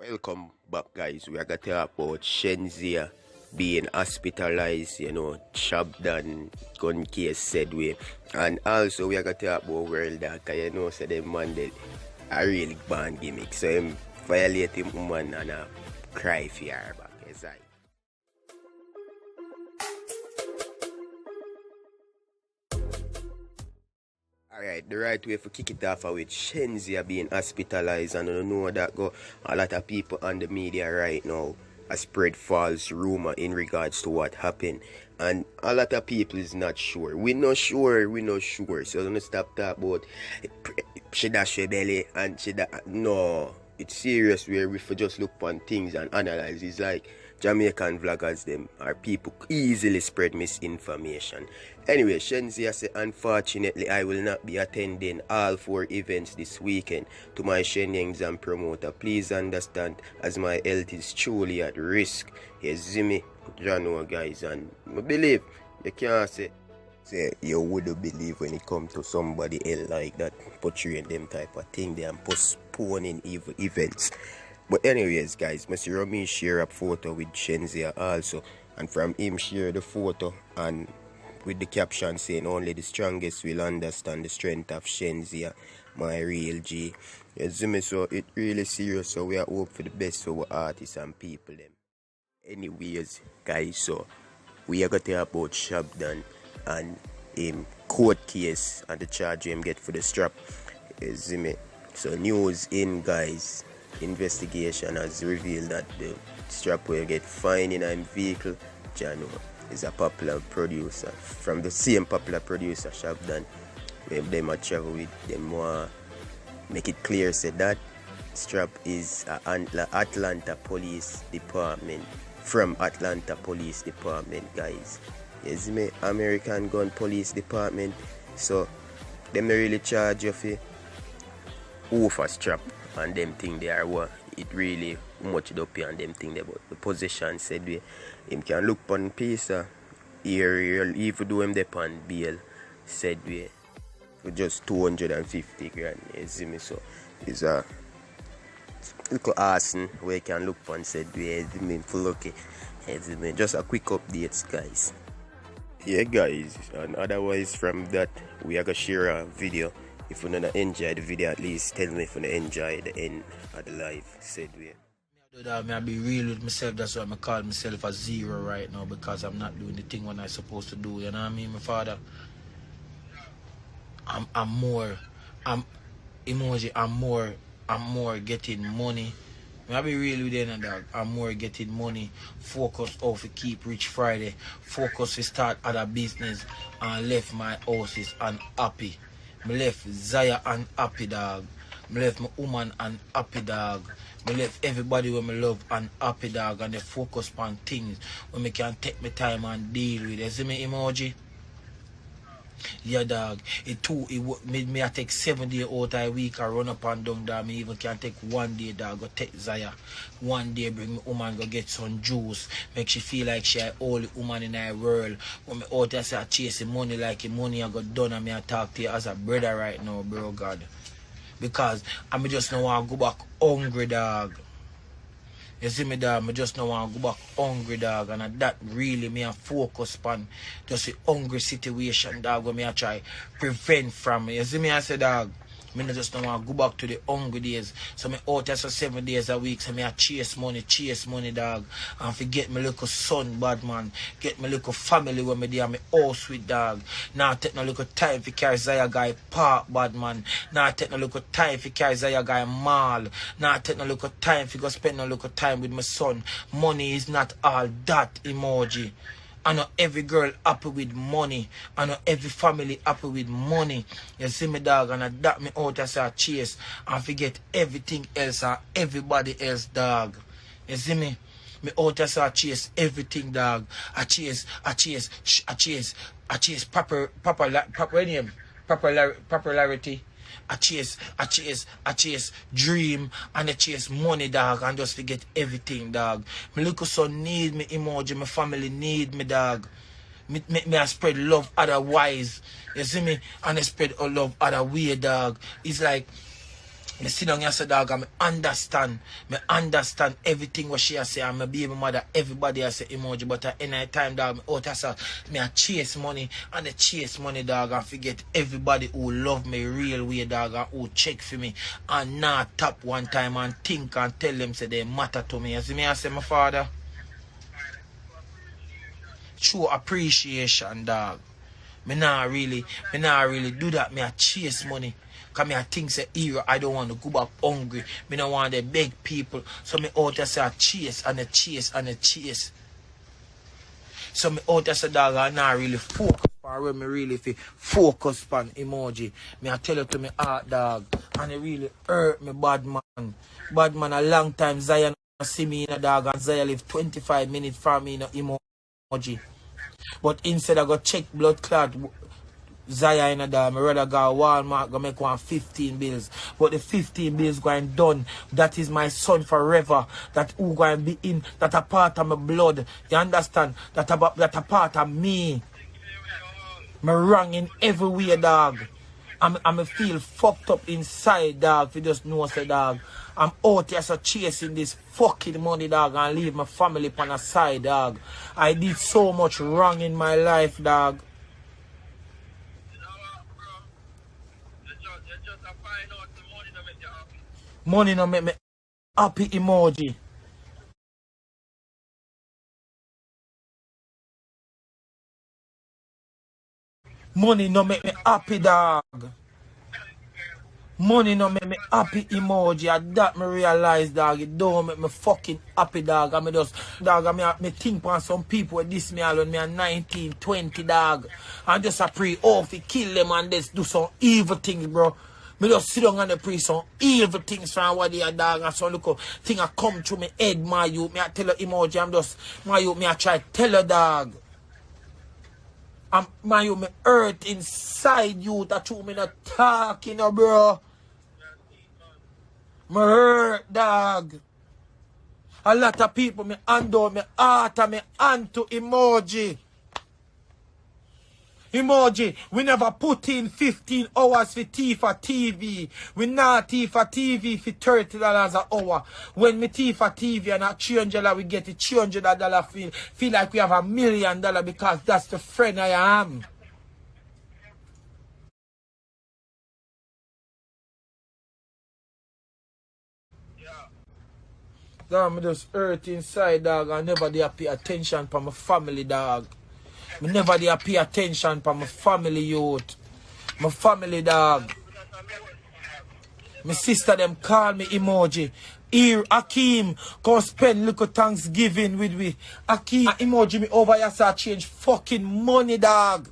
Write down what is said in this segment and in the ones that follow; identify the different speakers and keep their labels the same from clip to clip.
Speaker 1: Welcome back, guys. We are going to talk about Shenseea being hospitalized, Shabdon gun case said we. And also, we are going to talk about World Doctor, so them man they a really bad gimmick. So, him violate him woman and cry for her back. Yes, I. Alright, the right way for kick it off with Shenseea being hospitalized, and I don't know that go. A lot of people on the media right now spread false rumor in regards to what happened, and a lot of people is not sure. We not sure. So don't stop talking about she dash her belly and she no. It's serious where we for just look on things and analyze. It's like Jamaican vloggers them are people easily spread misinformation. Anyway, Shenseea said, unfortunately, I will not be attending all 4 events this weekend to my Shenyang promoter. Please understand as my health is truly at risk. Yes, Zimmy, Jano guys, and I believe you can't say you wouldn't believe when it comes to somebody else like that portraying them type of thing. They are postponing events. But anyways, guys, Mr. Rami share a photo with Shenseea also, and from him share the photo and with the caption saying only the strongest will understand the strength of Shenseea, my real G. You see me, so it really serious, so we are hope for the best for our artists and people them. Anyways, guys, so we are going to talk about Shabdon and him court case and the charge him get for the strap. You see me? So news in, guys. Investigation has revealed that the strap will get fined in a vehicle. Jano is a popular producer from the same popular producer Shabdon. When them a travel with them, make it clear said that strap is Atlanta Police Department, from Atlanta Police Department, guys. You see me? American Gun Police Department. So them not really charge you for over strap and them thing they are what it really much up here and them thing there, but the position said we him can look on piece here even though him on bail said we for just 250 grand. You see me? So it's a little asking where you can look on said we for lucky. Just a quick updates, guys. Yeah, guys, and otherwise from that we are gonna share a video. If you don't enjoy the video, at least tell me if you don't enjoy the end of the live, said we.
Speaker 2: I be real with myself. That's why I call myself a zero right now, because I'm not doing the thing when I'm supposed to do. You know what I mean, my father? I'm more getting money. I be real with them, dog. I'm more getting money. Focus off to keep Rich Friday. Focus to start other business and left my houses unhappy. I left Zaya unhappy, dog. I left my woman unhappy, dog. I left everybody when I love unhappy, dog. And they focus on things when I can take my time and deal with it. You see me emoji? Yeah, dog. It made me take 7 days out a week. I run up and down, dog. Me even can take 1 day, dog. Go take Zaya. 1 day bring my woman go get some juice. Make she feel like she the only woman in the world. When me out there say I chase the money like the money I got done, and me I talk to you as a brother right now, bro, God. Because I just don't want to go back hungry, dog. You see me, dog? I just don't want to go back hungry, dog. And that really me a focus on just the hungry situation, dog, where me I try prevent from. You see me, I say, dog, me just don't want to go back to the hungry days. So me out there for 7 days a week. So me I chase money, dog. And forget my little son, bad man. Get my little family where me there, my house with, dog. Now take no little time for carry Zaya guy park, bad man. Now take no little time for carry Zaya guy mall. Now take no little time for go spend no little time with my son. Money is not all that, emoji. I know every girl happy with money. I know every family happy with money. You see me, dog, and that me out as I chase and forget everything else and everybody else, dog. You see me? Me out as I chase everything, dog. I chase popularity. I chase dream, and I chase money, dog, and just forget everything, dog. My little son need me emoji, my family need me, dog. Me I spread love otherwise. You see me? And I spread love other way, dog. It's like Me sit down here say dog and me understand everything what she has say and my baby mother everybody has say emoji but at any time dog me out as me a chase money and the chase money dog and forget everybody who love me real way dog and who check for me and not tap one time and think and tell them say they matter to me. You see me I say my father true appreciation dog. Me not really do that. Me a chase money. Cause me I think say era I don't want to go back hungry. Me don't want to beg people. So me out there say a chase and a chase and a chase. So me out there say dog I not really focus on where me really focus on emoji. Me I tell you to me heart dog. And it really hurt me bad man. Bad man a long time Zion see me in a dog and Zion live 25 minutes from me in a emoji. But instead I go check blood clot Zaya in a dam, I rather go Walmart, go make 15 bills. But the 15 bills going done, that is my son forever. That who going be in, that a part of my blood. You understand? That a part of me. Me wrong in every way, dog. I'm feel fucked up inside, dog. If you just know, say, dog. I'm out here so chasing this fucking money, dog, and leave my family on the side, dog. I did so much wrong in my life, dog. Money no make me happy emoji. Money no make me happy, dog. Money no make me happy emoji. And that me realize, dog. It don't make me fucking happy, dog. I me just, dog, me think on some people with this me alone. Me a 19, 20, dog. And just a pray, oh, if you kill them and just do some evil things, bro. Me just sit down and pray some evil things from what they are, dog. And so look up, thing I come to me head, my youth. Me I tell you emoji, I'm just, my youth, me I try tell you, dog. My youth, me hurt inside you. That you me not talking, bro. Me hurt, dog. A lot of people, me hand on me heart and me hand to emoji. Emoji, we never put in 15 hours for Tifa TV. We not Tifa TV for $30 an hour. When me Tifa TV and at $300, we get it $300 feel like we have $1 million because that's the friend I am. Dog, me just hurt inside, dog. I never did pay attention for my family, dog. Me never did pay attention for my family, youth. My family, dog. My sister them call me emoji. Here, Akeem, come spend little Thanksgiving with me. Akeem, emoji me over here, so I change fucking money, dog.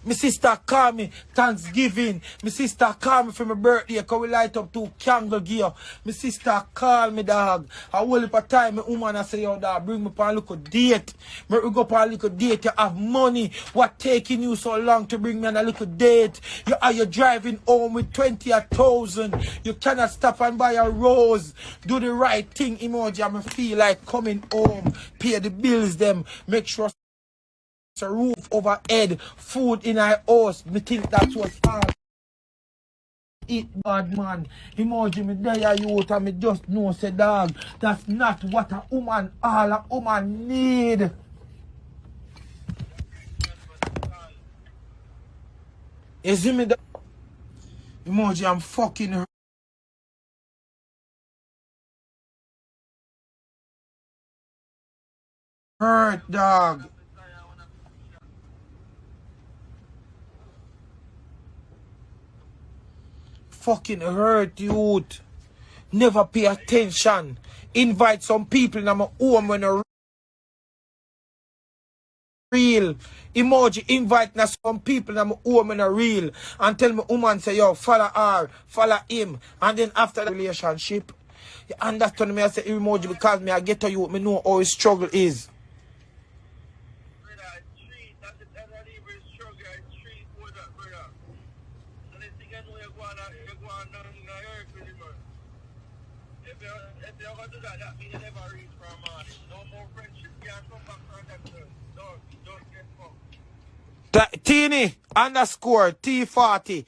Speaker 2: My sister call me Thanksgiving. My sister call me for my birthday. Cause we light up 2 candle gear. My sister call me, dog. I whole heap of time, my woman I say, yo, dog, bring me for a little date. We go for a little date. You have money. What taking you so long to bring me on a little date? You're driving home with 20,000. You cannot stop and buy a rose. Do the right thing, emoji. I feel like coming home. Pay the bills, them. Make sure a roof overhead, food in our house. Me think that's what's hard. Eat bad man. Emoji me there youth and me just know say dog. That's not what a woman all a woman need. You see me emoji I'm fucking hurt, dog. Fucking hurt, youth. Never pay attention. Invite some people in my home when a real. Emoji invite na some people in my home when a real. And tell me woman say, yo, follow her, follow him. And then after the relationship, you understand me, I say emoji because me I get to you, me know how his struggle is. Teeny _T40.